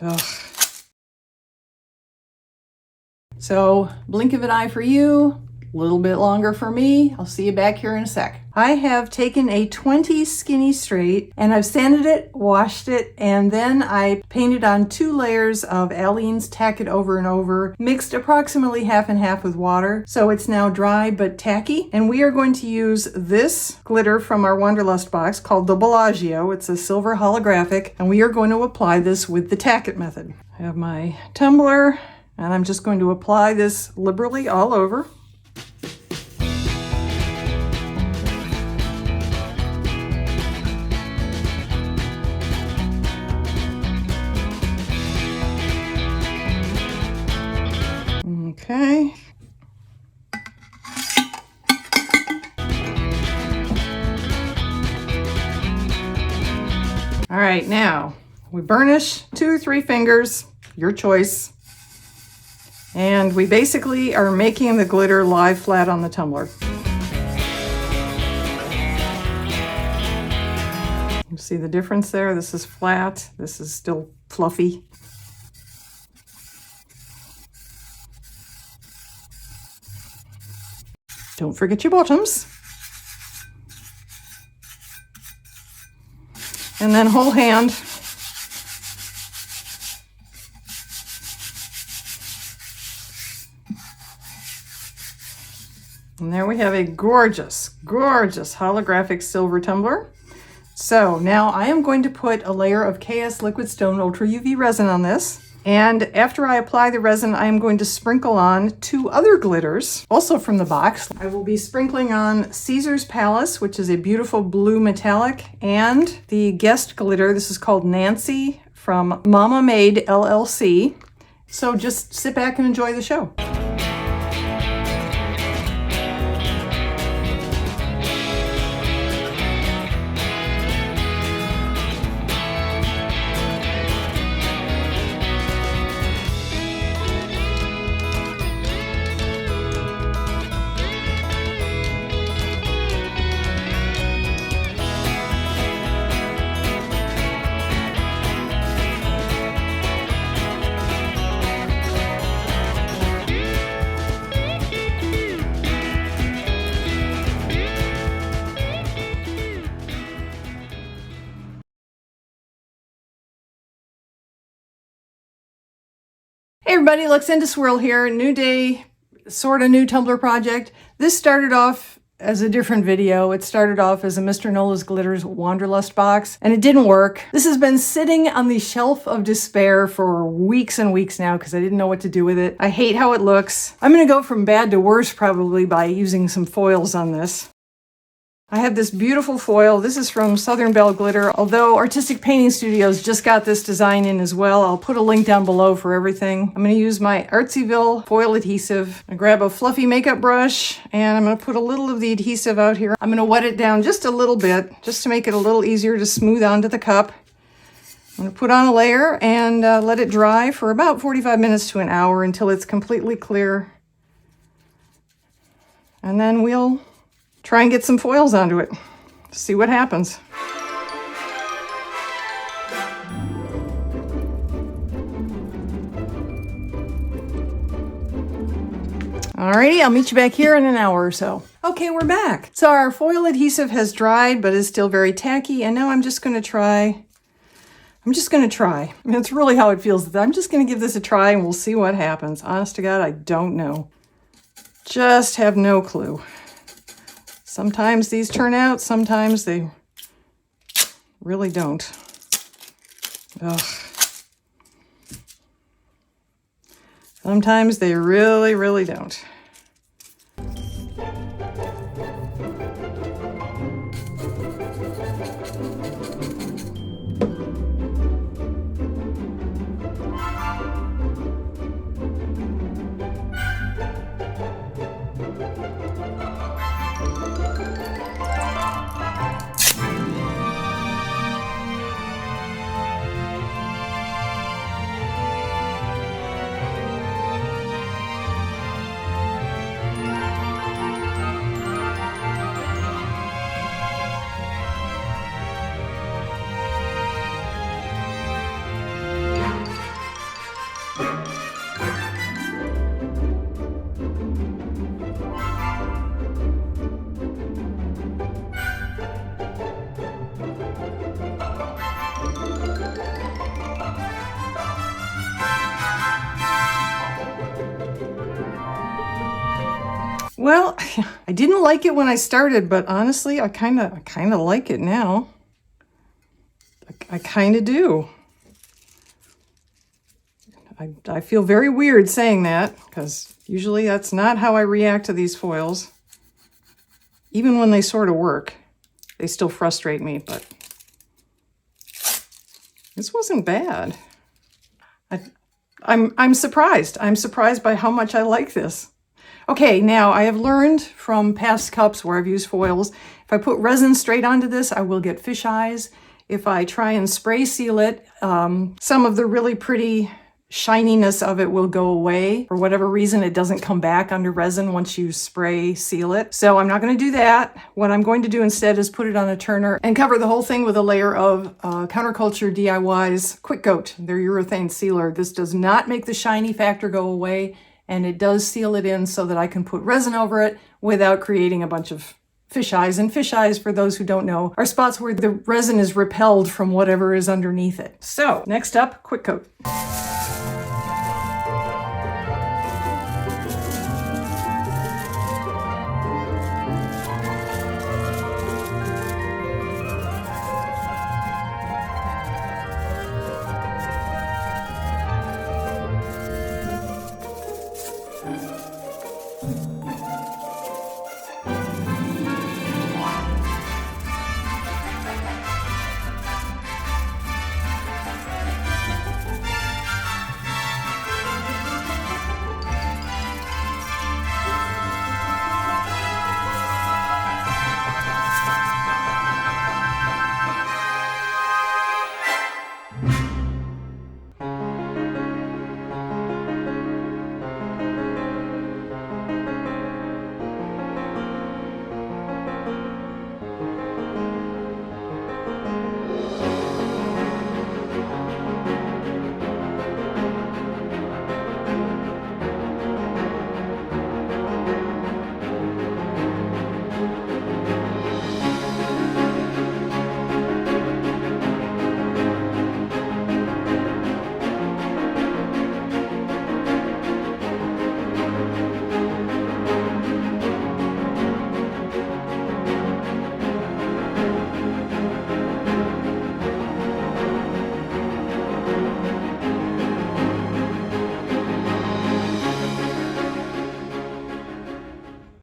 Ugh. So, blink of an eye for you, a little bit longer for me. I'll see you back here in a sec. I have taken a 20 skinny straight and I've sanded it, washed it, and then I painted on 2 layers of Aleene's Tack It Over and Over, mixed approximately half and half with water. So it's now dry but tacky. And we are going to use this glitter from our Wanderlust box called the Bellagio. It's a silver holographic, and we are going to apply this with the Tack It method. I have my tumbler, and I'm just going to apply this liberally all over. Okay. All right, now we burnish 2 or 3 fingers, your choice. And we basically are making the glitter lie flat on the tumbler. You see the difference there? This is flat, this is still fluffy. Don't forget your bottoms. And then whole hand. And there we have a gorgeous, gorgeous holographic silver tumbler. So now I am going to put a layer of KS Liquid Stone Ultra UV resin on this. And after I apply the resin, I am going to sprinkle on 2 other glitters, also from the box. I will be sprinkling on Caesar's Palace, which is a beautiful blue metallic, and the guest glitter. This is called Nancy from Mama Made LLC. So just sit back and enjoy the show. Hey everybody, Luxenda Swirl here. New day, sort of new Tumblr project. This started off as a different video. It started off as a Mr. Nola's Glitters Wanderlust box, and it didn't work. This has been sitting on the shelf of despair for weeks and weeks now because I didn't know what to do with it. I hate how it looks. I'm gonna go from bad to worse probably by using some foils on this. I have this beautiful foil. This is from Southern Belle Glitter, although Artistic Painting Studios just got this design in as well. I'll put a link down below for everything. I'm going to use my Artsyville foil adhesive. I grab a fluffy makeup brush, and I'm going to put a little of the adhesive out here. I'm going to wet it down just a little bit, just to make it a little easier to smooth onto the cup. I'm going to put on a layer and let it dry for about 45 minutes to an hour until it's completely clear. And then we'll try and get some foils onto it. See what happens. Alrighty, I'll meet you back here in an hour or so. Okay, we're back. So our foil adhesive has dried, but is still very tacky. And now I'm just going to try. I mean, it's really how it feels. I'm just going to give this a try and we'll see what happens. Honest to God, I don't know. Just have no clue. Sometimes these turn out, sometimes they really don't. Ugh. Sometimes they really, really don't. Well, I didn't like it when I started, but honestly, I kind of like it now. I kind of do. I feel very weird saying that, because usually that's not how I react to these foils. Even when they sort of work, they still frustrate me, but this wasn't bad. I'm surprised. I'm surprised by how much I like this. Okay, now I have learned from past cups where I've used foils, if I put resin straight onto this, I will get fish eyes. If I try and spray seal it, some of the really pretty shininess of it will go away. For whatever reason, it doesn't come back under resin once you spray seal it. So I'm not going to do that. What I'm going to do instead is put it on a turner and cover the whole thing with a layer of Counterculture DIY's Quick Coat, their urethane sealer. This does not make the shiny factor go away, and it does seal it in so that I can put resin over it without creating a bunch of fish eyes. And fish eyes, for those who don't know, are spots where the resin is repelled from whatever is underneath it. So next up, Quick Coat.